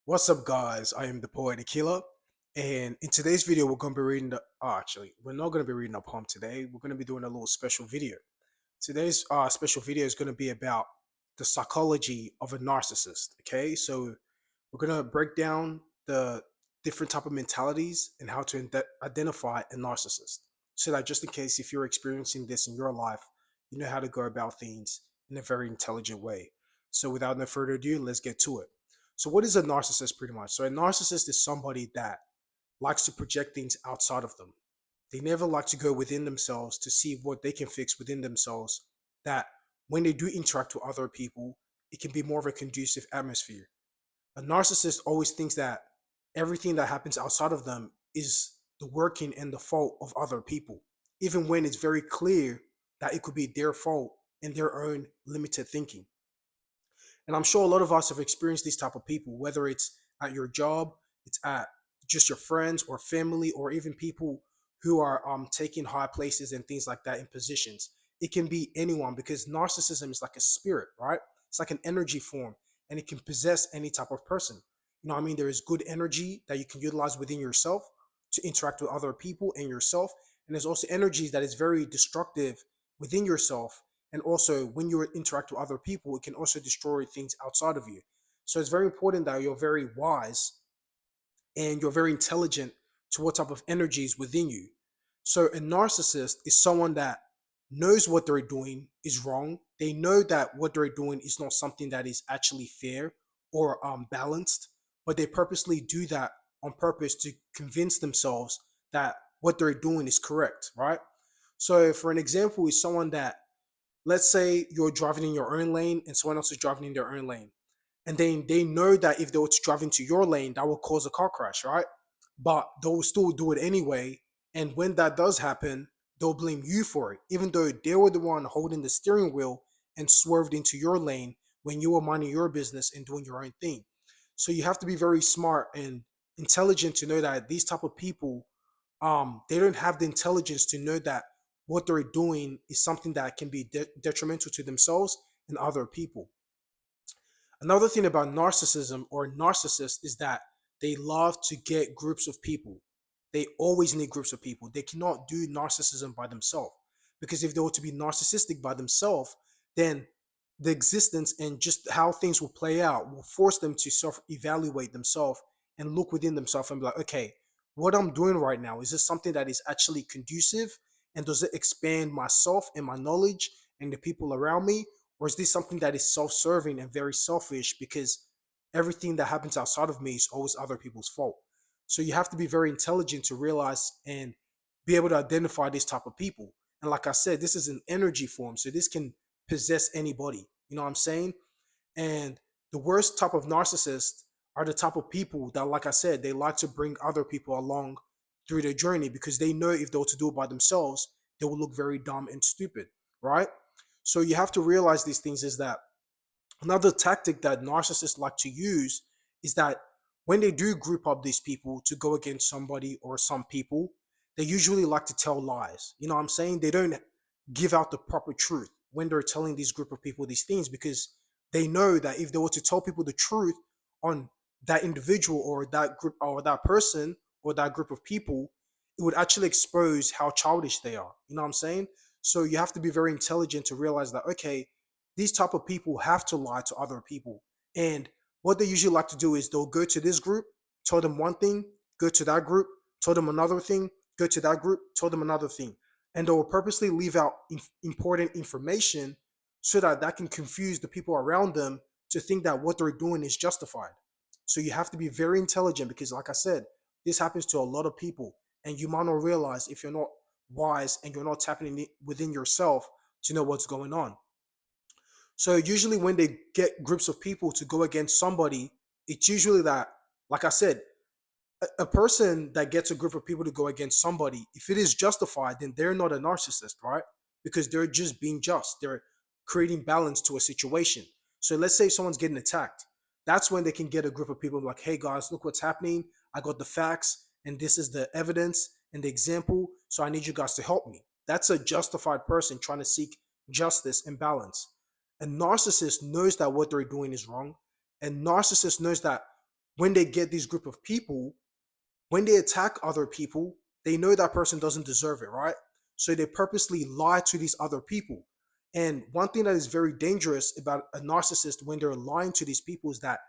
What's up, guys? I am the poetic killer, and in today's video, we're going to be reading the. Actually, we're not going to be reading a poem today. We're going to be doing a little special video. Today's special video is going to be about the psychology of a narcissist. Okay, so we're going to break down the different type of mentalities and how to identify a narcissist, so that just in case if you're experiencing this in your life, you know how to go about things in a very intelligent way. So, without no further ado, let's get to it. So, what is a narcissist pretty much? So, a narcissist is somebody that likes to project things outside of them. They never like to go within themselves to see what they can fix within themselves. That when they do interact with other people, it can be more of a conducive atmosphere. A narcissist always thinks that everything that happens outside of them is the working and the fault of other people, even when it's very clear that it could be their fault and their own limited thinking. And I'm sure a lot of us have experienced these type of people, whether it's at your job, it's at just your friends or family, or even people who are taking high places and things like that in positions. It can be anyone because narcissism is like a spirit, right? It's like an energy form, and it can possess any type of person. You know what I mean? There is good energy that you can utilize within yourself to interact with other people and yourself. And there's also energies that is very destructive within yourself, and also when you interact with other people, it can also destroy things outside of you. So it's very important that you're very wise and you're very intelligent to what type of energy is within you. So a narcissist is someone that knows what they're doing is wrong. They know that what they're doing is not something that is actually fair or balanced, but they purposely do that on purpose to convince themselves that what they're doing is correct, right? So for an example, is someone that, let's say you're driving in your own lane and someone else is driving in their own lane, and then they know that if they were to drive into your lane, that will cause a car crash, right? But they'll still do it anyway. And when that does happen, they'll blame you for it, even though they were the one holding the steering wheel and swerved into your lane when you were minding your business and doing your own thing. So you have to be very smart and intelligent to know that these type of people, they don't have the intelligence to know that what they're doing is something that can be detrimental to themselves and other people. Another thing about narcissism or narcissists is that they love to get groups of people. They always need groups of people. They cannot do narcissism by themselves, because if they were to be narcissistic by themselves, then the existence and just how things will play out will force them to self evaluate themselves and look within themselves and be like, okay, what I'm doing right now, is this something that is actually conducive? And does it expand myself and my knowledge and the people around me? Or is this something that is self serving and very selfish because everything that happens outside of me is always other people's fault? So you have to be very intelligent to realize and be able to identify this type of people. And like I said, this is an energy form. So this can possess anybody. You know what I'm saying? And the worst type of narcissists are the type of people that, like I said, they like to bring other people along through their journey because they know if they were to do it by themselves, they will look very dumb and stupid, right? So you have to realize these things is that another tactic that narcissists like to use is that when they do group up these people to go against somebody or some people, they usually like to tell lies. You know what I'm saying? They don't give out the proper truth when they're telling this group of people these things, because they know that if they were to tell people the truth on that individual or that group or that person or that group of people, it would actually expose how childish they are. You know what I'm saying? So you have to be very intelligent to realize that, okay, these type of people have to lie to other people. And what they usually like to do is they'll go to this group, tell them one thing, go to that group, tell them another thing, go to that group, tell them another thing. And they will purposely leave out important information so that that can confuse the people around them to think that what they're doing is justified. So you have to be very intelligent because, like I said, this happens to a lot of people. And you might not realize if you're not wise and you're not tapping in within yourself to know what's going on. So usually when they get groups of people to go against somebody, it's usually that, like I said, a person that gets a group of people to go against somebody, if it is justified, then they're not a narcissist, right? Because they're just being just. They're creating balance to a situation. So let's say someone's getting attacked. That's when they can get a group of people like, hey guys, look what's happening. I got the facts, and this is the evidence and the example. So I need you guys to help me. That's a justified person trying to seek justice and balance. A narcissist knows that what they're doing is wrong. And narcissist knows that when they get this group of people, when they attack other people, they know that person doesn't deserve it, right? So they purposely lie to these other people. And one thing that is very dangerous about a narcissist when they're lying to these people is that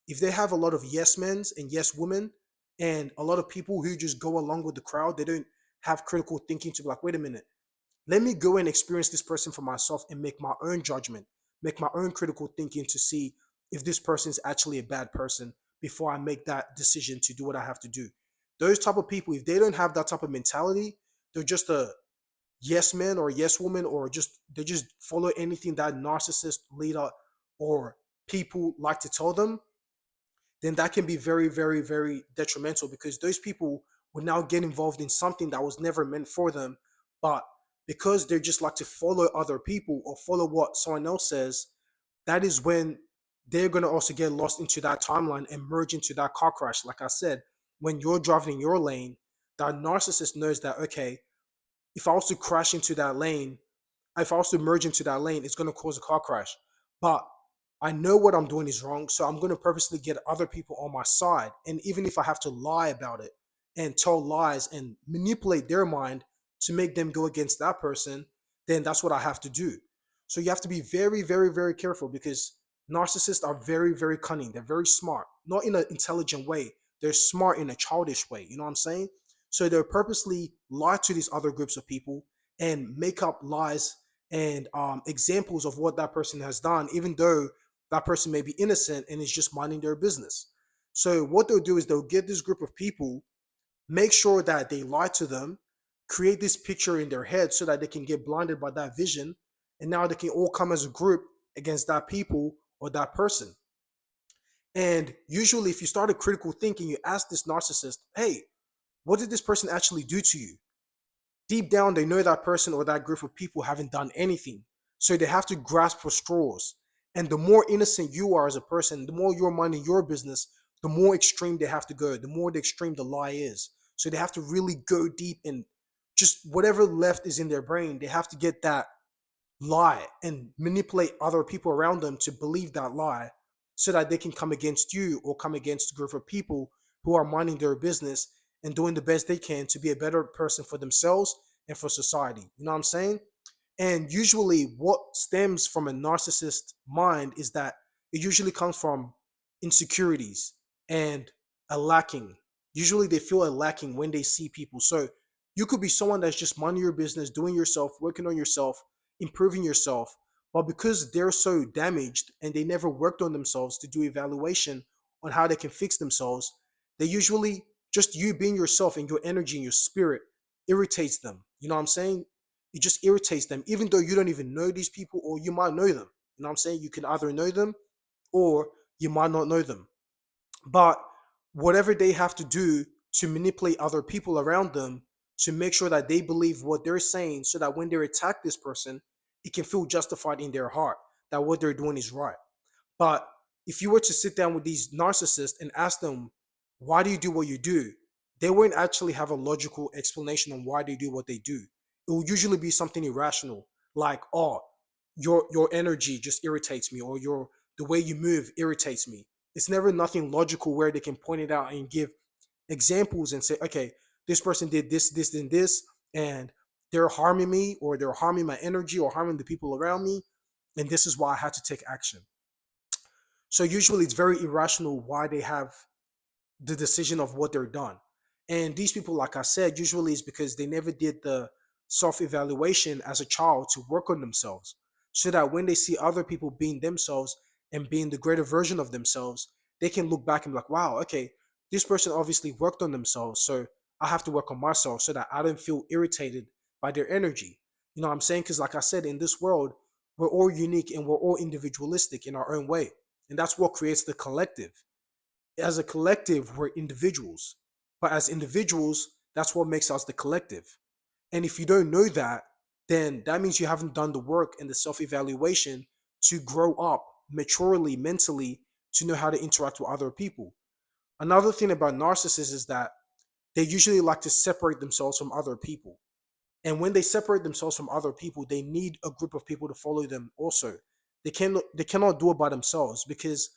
if they have a lot of yes men and yes women and a lot of people who just go along with the crowd, they don't have critical thinking to be like, wait a minute, let me go and experience this person for myself and make my own judgment, make my own critical thinking to see if this person is actually a bad person before I make that decision to do what I have to do. Those type of people, if they don't have that type of mentality, they're just a yes man or yes woman, or just they just follow anything that narcissist leader or people like to tell them, then that can be very, very, very detrimental because those people would now get involved in something that was never meant for them. But because they just like to follow other people or follow what someone else says, that is when they're going to also get lost into that timeline and merge into that car crash. Like I said, when you're driving in your lane, that narcissist knows that, okay, if I was to crash into that lane, if I was to merge into that lane, it's going to cause a car crash. But I know what I'm doing is wrong, so I'm going to purposely get other people on my side. And even if I have to lie about it and tell lies and manipulate their mind to make them go against that person, then that's what I have to do. So you have to be very, very, very careful because narcissists are very, very cunning. They're very smart, not in an intelligent way. They're smart in a childish way. You know what I'm saying? So they'll purposely lie to these other groups of people and make up lies and examples of what that person has done, even though that person may be innocent and is just minding their business. So what they'll do is they'll get this group of people, make sure that they lie to them, create this picture in their head so that they can get blinded by that vision, and now they can all come as a group against that people or that person. And usually, if you start a critical thinking, you ask this narcissist, hey, what did this person actually do to you? Deep down, they know that person or that group of people haven't done anything. So they have to grasp for straws. And the more innocent you are as a person, the more you're minding your business, the more extreme they have to go, the more the extreme the lie is. So they have to really go deep and just whatever left is in their brain, they have to get that lie and manipulate other people around them to believe that lie so that they can come against you or come against a group of people who are minding their business and doing the best they can to be a better person for themselves and for society. You know what I'm saying? And usually, what stems from a narcissist mind is that it usually comes from insecurities and a lacking. Usually, they feel a lacking when they see people. So, you could be someone that's just minding your business, doing yourself, working on yourself, improving yourself. But because they're so damaged and they never worked on themselves to do evaluation on how they can fix themselves, they usually just you being yourself and your energy and your spirit irritates them. You know what I'm saying? It just irritates them, even though you don't even know these people, or you might know them. You know what I'm saying? You can either know them or you might not know them. But whatever they have to do to manipulate other people around them to make sure that they believe what they're saying so that when they attack this person, it can feel justified in their heart that what they're doing is right. But if you were to sit down with these narcissists and ask them, why do you do what you do? They won't actually have a logical explanation on why they do what they do. It will usually be something irrational, like, oh, your energy just irritates me, or your the way you move irritates me. It's never nothing logical where they can point it out and give examples and say, okay, this person did this, this, and this, and they're harming me, or they're harming my energy, or harming the people around me, and this is why I had to take action. So usually it's very irrational why they have the decision of what they're done. And these people, like I said, usually is because they never did the self evaluation as a child to work on themselves. So that when they see other people being themselves and being the greater version of themselves, they can look back and be like, wow, okay, this person obviously worked on themselves. So I have to work on myself so that I don't feel irritated by their energy. You know what I'm saying? Because, like I said, in this world, we're all unique and we're all individualistic in our own way. And that's what creates the collective. As a collective, we're individuals. But as individuals, that's what makes us the collective. And if you don't know that, then that means you haven't done the work and the self evaluation to grow up maturely, mentally, to know how to interact with other people. Another thing about narcissists is that they usually like to separate themselves from other people. And when they separate themselves from other people, they need a group of people to follow them also. They cannot do it by themselves because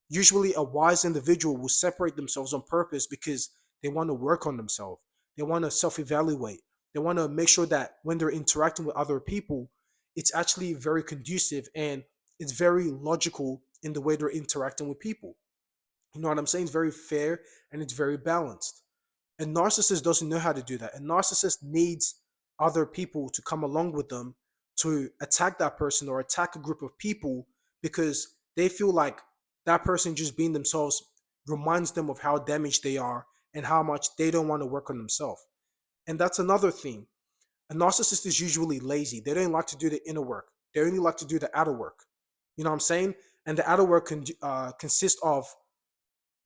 Usually, a wise individual will separate themselves on purpose because they want to work on themselves. They want to self evaluate. They want to make sure that when they're interacting with other people, it's actually very conducive and it's very logical in the way they're interacting with people. You know what I'm saying? It's very fair and it's very balanced. A narcissist doesn't know how to do that. A narcissist needs other people to come along with them to attack that person or attack a group of people because they feel like that person just being themselves reminds them of how damaged they are and how much they don't want to work on themselves. And that's another thing. A narcissist is usually lazy. They don't like to do the inner work. They only like to do the outer work. You know what I'm saying? And the outer work consists of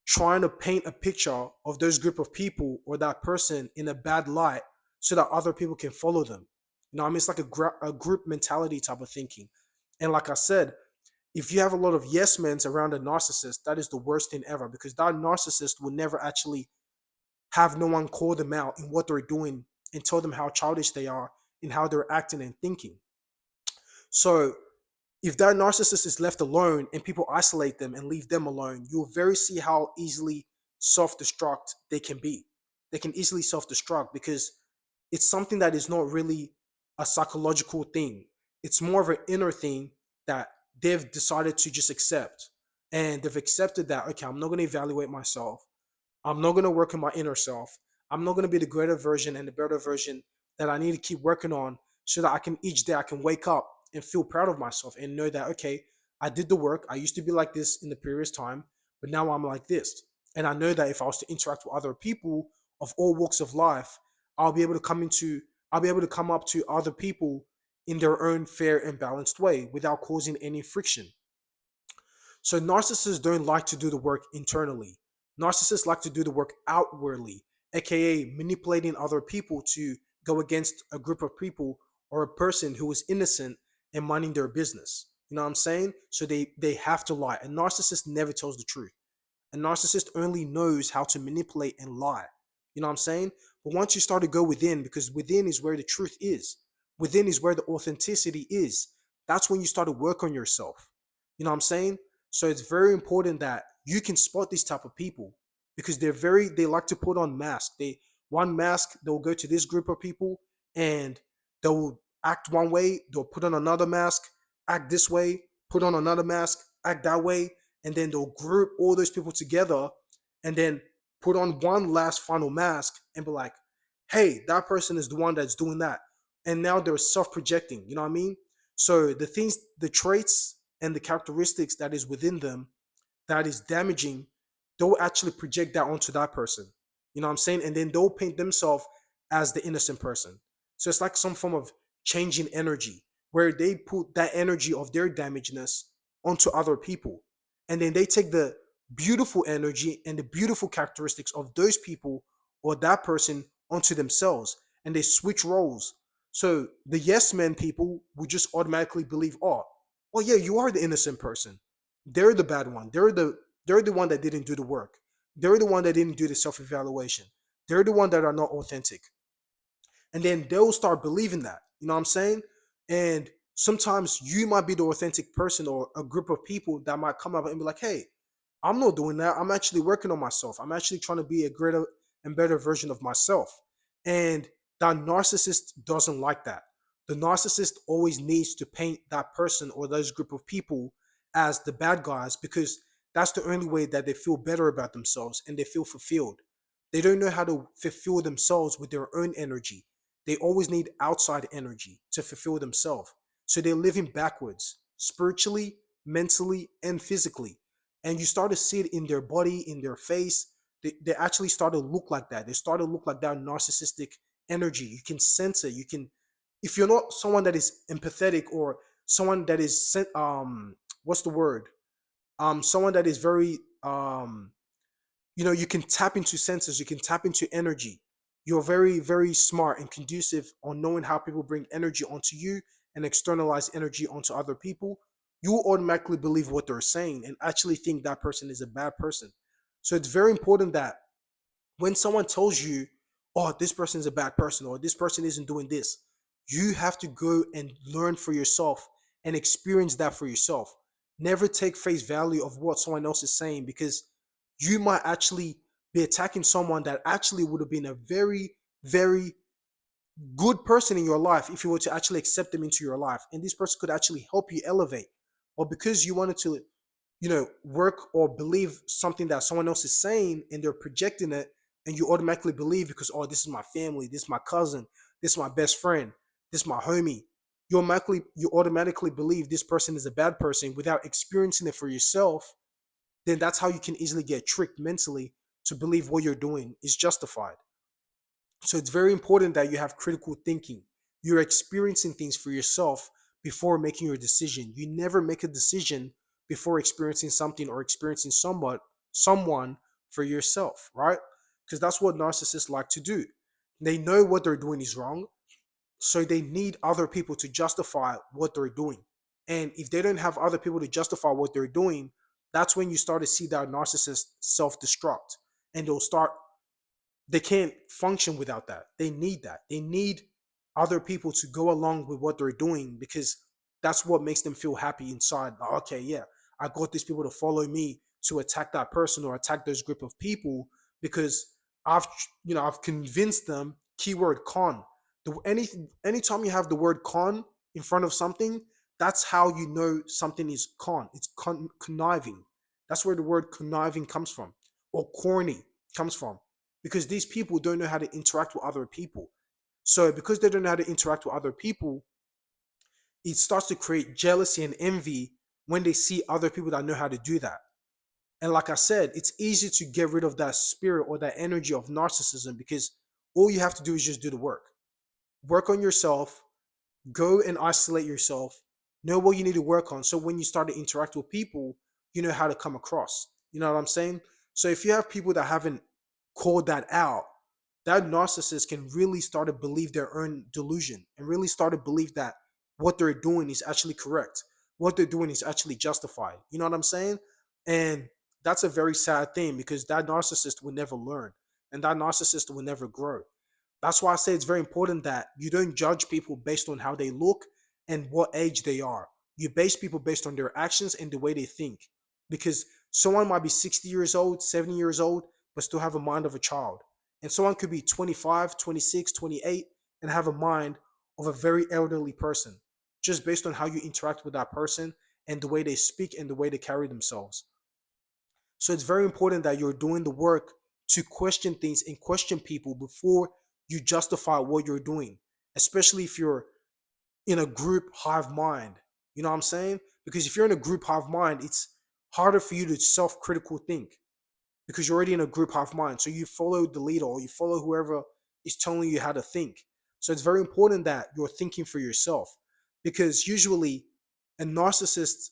trying to paint a picture of those group of people or that person in a bad light so that other people can follow them. You know, I mean, it's like a group mentality type of thinking. And like I said, if you have a lot of yes men around a narcissist, that is the worst thing ever because that narcissist will never actually have no one call them out in what they're doing and tell them how childish they are and how they're acting and thinking. So if that narcissist is left alone and people isolate them and leave them alone, you'll very see how easily self-destruct they can be. They can easily self-destruct because it's something that is not really a psychological thing. It's more of an inner thing that they've decided to just accept. And they've accepted that, okay, I'm not going to evaluate myself. I'm not going to work on my inner self. I'm not going to be the greater version and the better version that I need to keep working on so that I can each day I can wake up and feel proud of myself and know that, okay, I did the work. I used to be like this in the previous time, but now I'm like this. And I know that if I was to interact with other people of all walks of life, I'll be able to I'll be able to come up to other people in their own fair and balanced way without causing any friction. So narcissists don't like to do the work internally. Narcissists like to do the work outwardly, aka manipulating other people to go against a group of people or a person who is innocent and minding their business. You know what I'm saying? So they have to lie. A narcissist never tells the truth. A narcissist only knows how to manipulate and lie. You know what I'm saying? But once you start to go within, because within is where the truth is, within is where the authenticity is. That's when you start to work on yourself. You know what I'm saying? So it's very important that you can spot these type of people because they like to put on masks. They one mask, they'll go to this group of people and they'll act one way, they'll put on another mask, act this way, put on another mask, act that way, and then they'll group all those people together and then put on one last final mask and be like, hey, that person is the one that's doing that. And now they're self-projecting, you know what I mean? So the things, the traits and the characteristics that is within them that is damaging, they'll actually project that onto that person. You know what I'm saying? And then they'll paint themselves as the innocent person. So it's like some form of changing energy where they put that energy of their damagedness onto other people. And then they take the beautiful energy and the beautiful characteristics of those people or that person onto themselves and they switch roles. So the yes men people would just automatically believe, oh yeah, you are the innocent person. They're the bad one. They're the one that didn't do the work. They're the one that didn't do the self-evaluation. They're the one that are not authentic. And then they'll start believing that. You know what I'm saying? And sometimes you might be the authentic person or a group of people that might come up and be like, hey, I'm not doing that. I'm actually working on myself. I'm actually trying to be a greater and better version of myself. And that narcissist doesn't like that. The narcissist always needs to paint that person or those group of people as the bad guys because that's the only way that they feel better about themselves and they feel fulfilled. They don't know how to fulfill themselves with their own energy. They always need outside energy to fulfill themselves. So they're living backwards, spiritually, mentally, and physically. And you start to see it in their body, in their face. They actually start to look like that. They start to look like that narcissistic energy. You can sense it. You can, if you're not someone that is empathetic or someone that is, what's the word? Someone that is very, you can tap into senses, you can tap into energy. You're very, very smart and conducive on knowing how people bring energy onto you and externalize energy onto other people. You will automatically believe what they're saying and actually think that person is a bad person. So it's very important that when someone tells you, oh, this person is a bad person or this person isn't doing this, you have to go and learn for yourself and experience that for yourself. Never take face value of what someone else is saying, because you might actually be attacking someone that actually would have been a very, very good person in your life if you were to actually accept them into your life. And this person could actually help you elevate. Or because you wanted to, work or believe something that someone else is saying and they're projecting it, and you automatically believe because, oh, this is my family, this is my cousin, this is my best friend, this is my homie. You automatically believe this person is a bad person without experiencing it for yourself. Then that's how you can easily get tricked mentally to believe what you're doing is justified. So it's very important that you have critical thinking. You're experiencing things for yourself before making your decision. You never make a decision before experiencing something or experiencing someone for yourself, right? Because that's what narcissists like to do. They know what they're doing is wrong, so they need other people to justify what they're doing. And if they don't have other people to justify what they're doing, that's when you start to see that narcissist self-destruct, and they can't function without that. They need that. They need other people to go along with what they're doing, because that's what makes them feel happy inside. Like, okay, yeah, I got these people to follow me to attack that person or attack this group of people, because I've I've convinced them. Keyword con. Anytime you have the word con in front of something, that's how you know something is con. It's conniving. That's where the word conniving comes from, or corny comes from, because these people don't know how to interact with other people. So because they don't know how to interact with other people, it starts to create jealousy and envy when they see other people that know how to do that. And like I said, it's easy to get rid of that spirit or that energy of narcissism, because all you have to do is just do the work. Work on yourself, go and isolate yourself, know what you need to work on. So when you start to interact with people, you know how to come across. You know what I'm saying? So if you have people that haven't called that out, that narcissist can really start to believe their own delusion and really start to believe that what they're doing is actually correct. What they're doing is actually justified. You know what I'm saying? And that's a very sad thing, because that narcissist will never learn and that narcissist will never grow. That's why I say it's very important that you don't judge people based on how they look and what age they are. You base people based on their actions and the way they think. Because someone might be 60 years old, 70 years old, but still have a mind of a child. And someone could be 25, 26, 28, and have a mind of a very elderly person, just based on how you interact with that person and the way they speak and the way they carry themselves. So it's very important that you're doing the work to question things and question people before you justify what you're doing, especially if you're in a group hive mind. You know what I'm saying? Because if you're in a group hive mind, it's harder for you to self-critical think, because you're already in a group hive mind. So you follow the leader or you follow whoever is telling you how to think. So it's very important that you're thinking for yourself, because usually a narcissist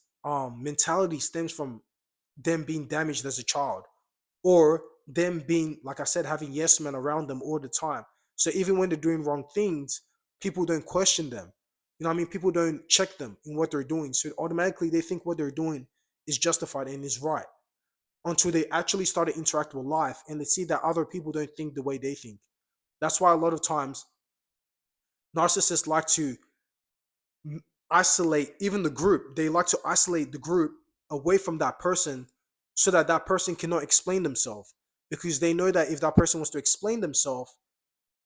mentality stems from them being damaged as a child, or them being, like I said, having yes men around them all the time. So even when they're doing wrong things, people don't question them. You know what I mean? People don't check them in what they're doing. So automatically they think what they're doing is justified and is right, until they actually start to interact with life and they see that other people don't think the way they think. That's why a lot of times narcissists like to isolate even the group. They like to isolate the group away from that person, so that that person cannot explain themselves, because they know that if that person was to explain themselves,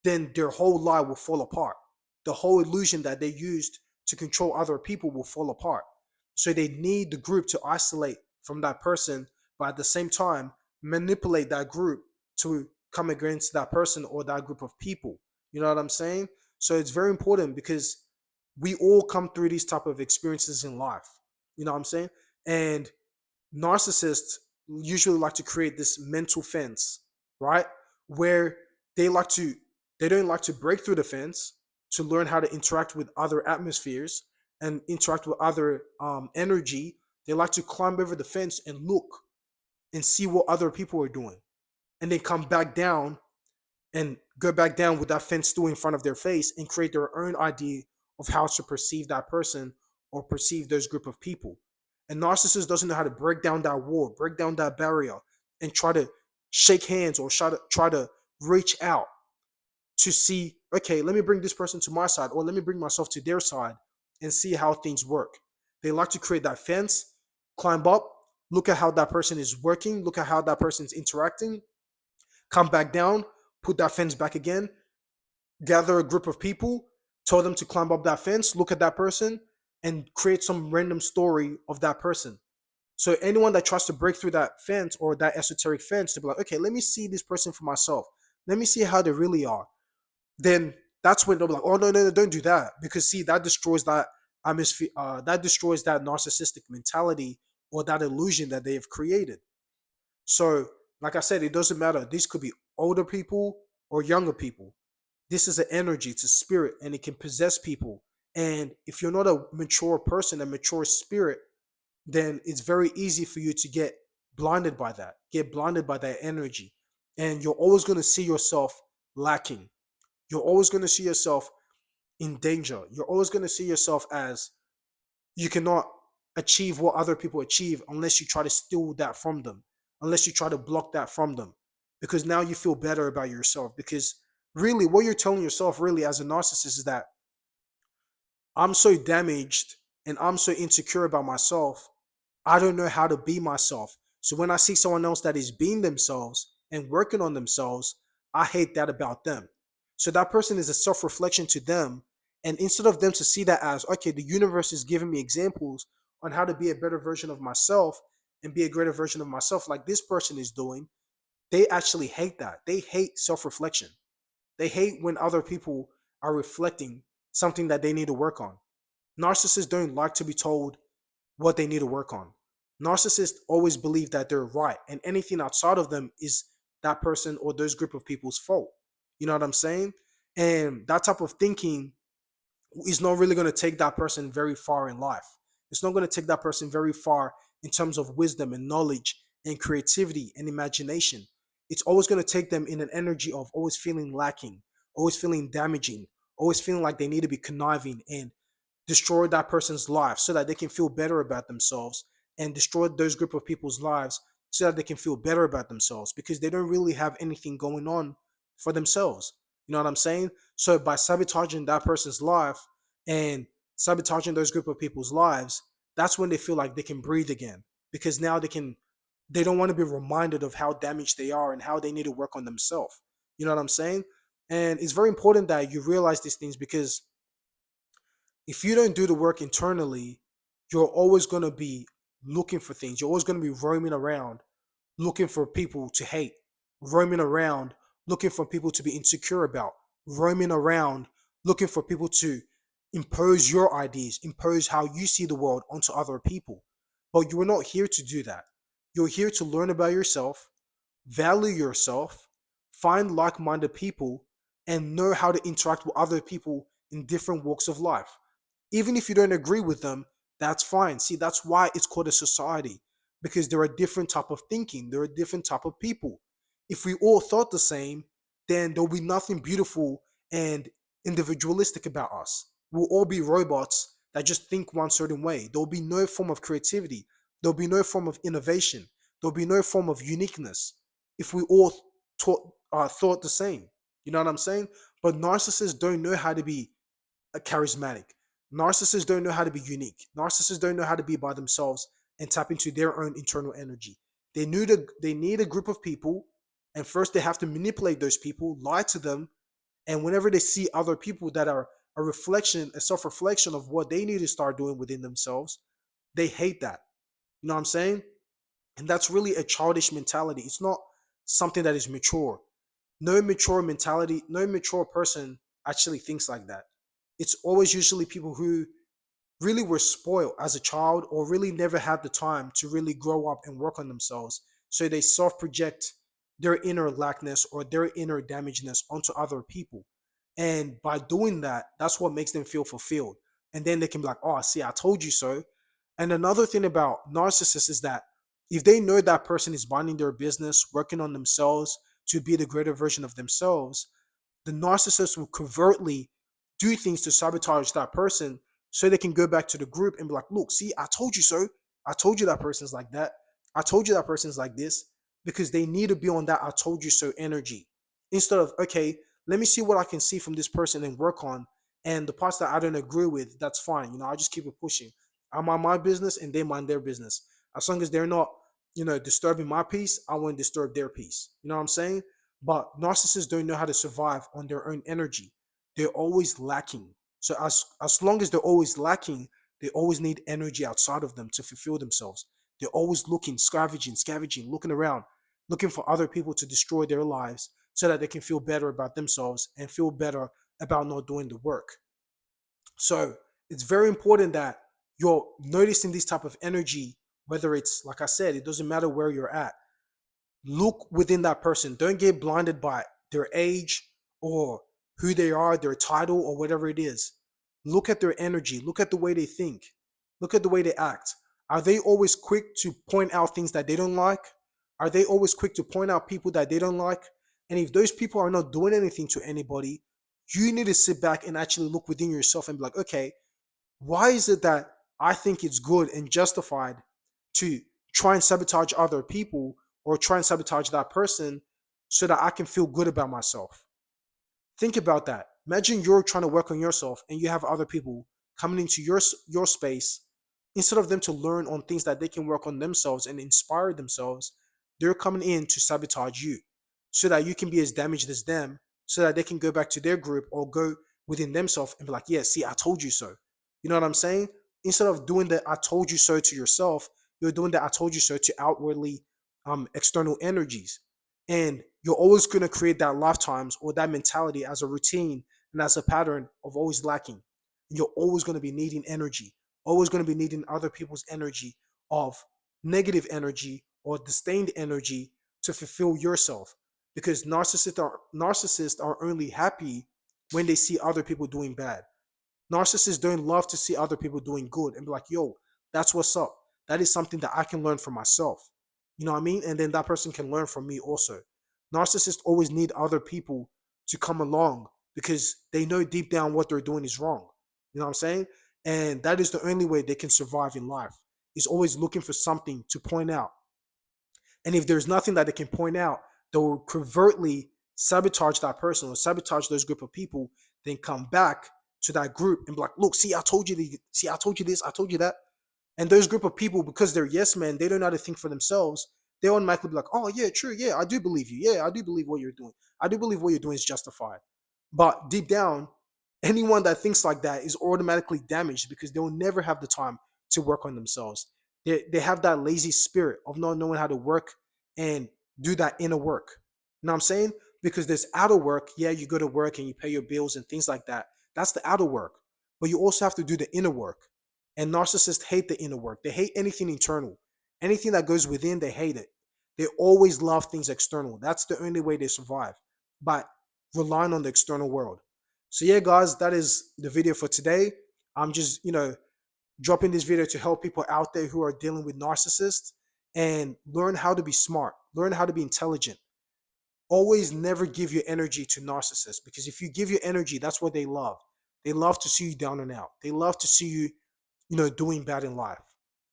then their whole lie will fall apart. The whole illusion that they used to control other people will fall apart. So they need the group to isolate from that person, but at the same time, manipulate that group to come against that person or that group of people. You know what I'm saying? So it's very important, because we all come through these type of experiences in life. You know what I'm saying? And narcissists usually like to create this mental fence, right? Where they like to they don't like to break through the fence to learn how to interact with other atmospheres and interact with other energy. They like to climb over the fence and look and see what other people are doing, and then come back down and go back down with that fence still in front of their face and create their own idea of how to perceive that person or perceive those group of people. And narcissist doesn't know how to break down that wall, break down that barrier, and try to shake hands or try to reach out to see, okay, let me bring this person to my side, or let me bring myself to their side and see how things work. They like to create that fence climb up, look at how that person is working, look at how that person is interacting, come back down, put that fence back again, gather a group of people, tell them to climb up that fence, look at that person, and create some random story of that person. So anyone that tries to break through that fence or that esoteric fence to be like, okay, let me see this person for myself. Let me see how they really are. Then that's when they'll be like, oh no, don't do that. Because see, that destroys that atmosphere, that destroys that narcissistic mentality or that illusion that they have created. So, like I said, it doesn't matter. These could be older people or younger people. This is an energy, it's a spirit, and it can possess people. And if you're not a mature person, a mature spirit, then it's very easy for you to get blinded by that energy. And you're always going to see yourself lacking. You're always going to see yourself in danger. You're always going to see yourself as you cannot achieve what other people achieve unless you try to steal that from them, unless you try to block that from them. Because now you feel better about yourself. Because really, what you're telling yourself, really, as a narcissist, is that I'm so damaged and I'm so insecure about myself. I don't know how to be myself. So when I see someone else that is being themselves and working on themselves, I hate that about them. So that person is a self reflection to them. And instead of them to see that as, okay, the universe is giving me examples on how to be a better version of myself and be a greater version of myself, like this person is doing, they actually hate that. They hate self reflection. They hate when other people are reflecting something that they need to work on. Narcissists don't like to be told what they need to work on. Narcissists always believe that they're right, and anything outside of them is that person or those group of people's fault. You know what I'm saying? And that type of thinking is not really going to take that person very far in life. It's not going to take that person very far in terms of wisdom and knowledge and creativity and imagination. It's always going to take them in an energy of always feeling lacking, always feeling damaging, always feeling like they need to be conniving and destroy that person's life so that they can feel better about themselves, and destroy those group of people's lives so that they can feel better about themselves because they don't really have anything going on for themselves. You know what I'm saying? So by sabotaging that person's life and sabotaging those group of people's lives, that's when they feel like they can breathe again, because now they don't want to be reminded of how damaged they are and how they need to work on themselves. You know what I'm saying? And it's very important that you realize these things, because if you don't do the work internally, you're always going to be looking for things. You're always going to be roaming around looking for people to hate, roaming around looking for people to be insecure about, roaming around looking for people to impose your ideas, impose how you see the world onto other people. But you are not here to do that. You're here to learn about yourself, value yourself, find like minded people, and know how to interact with other people in different walks of life. Even if you don't agree with them, that's fine. See, that's why it's called a society, because there are different type of thinking, there are different type of people. If we all thought the same, then there'll be nothing beautiful and individualistic about us. We'll all be robots that just think one certain way. There'll be no form of creativity. There'll be no form of innovation. There'll be no form of uniqueness if we all thought the same. You know what I'm saying? But narcissists don't know how to be charismatic. Narcissists don't know how to be unique. Narcissists don't know how to be by themselves and tap into their own internal energy. They need a group of people, and first they have to manipulate those people, lie to them, and whenever they see other people that are a reflection, a self-reflection of what they need to start doing within themselves, they hate that. You know what I'm saying? And that's really a childish mentality. It's not something that is mature. No mature mentality, no mature person actually thinks like that. It's always usually people who really were spoiled as a child or really never had the time to really grow up and work on themselves. So they self project their inner lackness or their inner damagedness onto other people. And by doing that, that's what makes them feel fulfilled. And then they can be like, oh, see, I told you so. And another thing about narcissists is that if they know that person is minding their business, working on themselves to be the greater version of themselves, the narcissist will covertly do things to sabotage that person so they can go back to the group and be like, look, see, I told you so. I told you that person's like that. I told you that person's like this, because they need to be on that I told you so energy instead of, okay, let me see what I can see from this person and work on. And the parts that I don't agree with, that's fine. I just keep it pushing. I mind my business and they mind their business. As long as they're not, disturbing my peace, I won't disturb their peace. You know what I'm saying? But narcissists don't know how to survive on their own energy. They're always lacking. So as long as they're always lacking, they always need energy outside of them to fulfill themselves. They're always looking, scavenging, looking around, looking for other people to destroy their lives so that they can feel better about themselves and feel better about not doing the work. So it's very important that you're noticing this type of energy, whether it's, like I said, it doesn't matter where you're at. Look within that person. Don't get blinded by their age or who they are, their title, or whatever it is. Look at their energy. Look at the way they think. Look at the way they act. Are they always quick to point out things that they don't like? Are they always quick to point out people that they don't like? And if those people are not doing anything to anybody, you need to sit back and actually look within yourself and be like, okay, why is it that I think it's good and justified to try and sabotage other people or try and sabotage that person so that I can feel good about myself? Think about that. Imagine you're trying to work on yourself and you have other people coming into your space. Instead of them to learn on things that they can work on themselves and inspire themselves, they're coming in to sabotage you so that you can be as damaged as them, so that they can go back to their group or go within themselves and be like, yeah, see, I told you so. You know what I'm saying? Instead of doing the I told you so to yourself, you're doing the I told you so to outwardly external energies. And you're always going to create that lifetimes or that mentality as a routine and as a pattern of always lacking. And you're always going to be needing energy, always going to be needing other people's energy of negative energy or disdained energy to fulfill yourself. Because narcissists are only happy when they see other people doing bad. Narcissists don't love to see other people doing good and be like, yo, that's what's up. That is something that I can learn from myself. You know what I mean? And then that person can learn from me also. Narcissists always need other people to come along because they know deep down what they're doing is wrong. You know what I'm saying? And that is the only way they can survive in life, is always looking for something to point out. And if there's nothing that they can point out, they'll covertly sabotage that person or sabotage those group of people, then come back to that group and be like, look, see, I told you see, I told you this, I told you that. And those group of people, because they're yes men, they don't know how to think for themselves. They automatically be like, oh yeah, true, yeah, I do believe you. Yeah, I do believe what you're doing. I do believe what you're doing is justified. But deep down, anyone that thinks like that is automatically damaged because they will never have the time to work on themselves. They have that lazy spirit of not knowing how to work and do that inner work. You know what I'm saying? Because there's outer work. Yeah, you go to work and you pay your bills and things like that. That's the outer work. But you also have to do the inner work. And narcissists hate the inner work. They hate anything internal. Anything that goes within, they hate it. They always love things external. That's the only way they survive, by relying on the external world. So yeah, guys, that is the video for today. I'm just, dropping this video to help people out there who are dealing with narcissists and learn how to be smart, learn how to be intelligent. Always never give your energy to narcissists, because if you give your energy, that's what they love. They love to see you down and out. They love to see you, doing bad in life.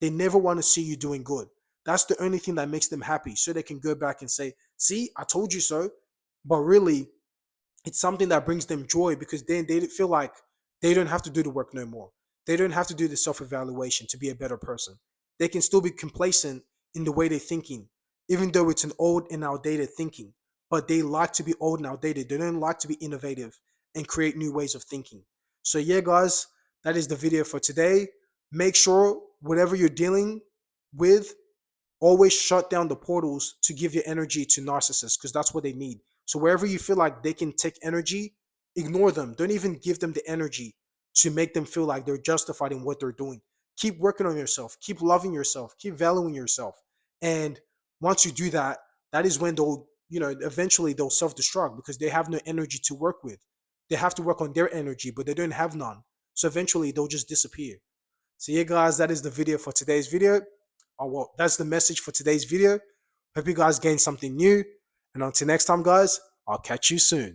They never want to see you doing good. That's the only thing that makes them happy, so they can go back and say, see, I told you so. But really, it's something that brings them joy, because then they feel like they don't have to do the work no more. They don't have to do the self-evaluation to be a better person. They can still be complacent in the way they're thinking, even though it's an old and outdated thinking. But they like to be old and outdated. They don't like to be innovative and create new ways of thinking. So yeah, guys, that is the video for today. Make sure whatever you're dealing with, always shut down the portals to give your energy to narcissists, because that's what they need. So wherever you feel like they can take energy, ignore them. Don't even give them the energy to make them feel like they're justified in what they're doing. Keep working on yourself. Keep loving yourself. Keep valuing yourself. And once you do that, that is when they'll, eventually they'll self-destruct, because they have no energy to work with. They have to work on their energy, but they don't have none. So eventually they'll just disappear. So yeah, guys, that is the video for today's video. Oh, well, that's the message for today's video. Hope you guys gained something new. And until next time, guys, I'll catch you soon.